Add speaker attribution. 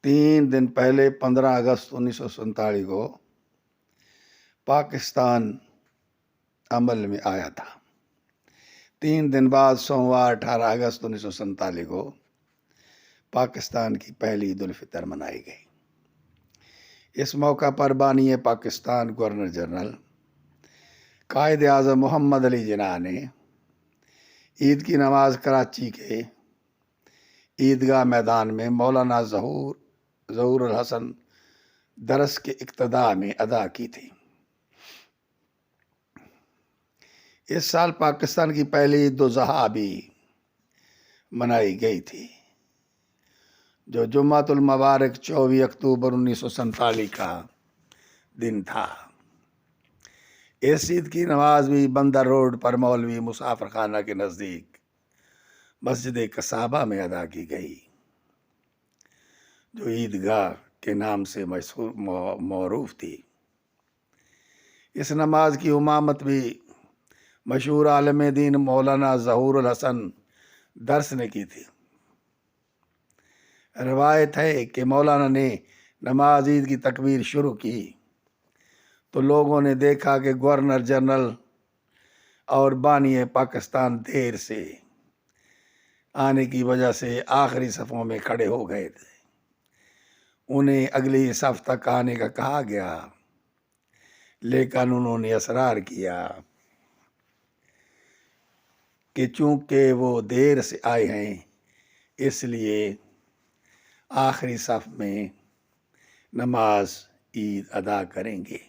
Speaker 1: 3 दिन पहले 15 अगस्त 1947 को पाकिस्तान अमल में आया था। 3 दिन बाद सोमवार 18 अगस्त 1947 को पाकिस्तान की पहली ईद उल फितर मनाई गई। इस मौका पर बानी पाकिस्तान गवर्नर जनरल कायद आज़म मोहम्मद अली जिन्ना ने ईद की नमाज कराची के ईदगाह मैदान में मौलाना ज़हूर अल हसन दरस के इक्तदा में अदा की थी। इस साल पाकिस्तान की पहली ईद उल ज़ुहा भी मनाई गई थी, जो जुम्मतुल मुबारक 24 अक्टूबर 1947 का दिन था। इस ईद की नमाज भी बंदर रोड पर मौलवी मुसाफिर खाना के नज़दीक मस्जिद कसाबा में अदा की गई, जो ईदगाह के नाम से मौरूफ थी। इस नमाज की इमामत भी मशहूर आलिम दीन मौलाना ज़हूर अल हसन दरस ने की थी। रवायत है कि मौलाना ने नमाज ईद की तकबीर शुरू की तो लोगों ने देखा कि गवर्नर जनरल और बानी पाकिस्तान देर से आने की वजह से आखिरी सफ़ों में खड़े हो गए थे। उन्हें अगली सफ़ तक आने का कहा गया, लेकिन उन्होंने असरार किया कि चूंकि वो देर से आए हैं, इसलिए आखिरी सफ़ में नमाज ईद अदा करेंगे।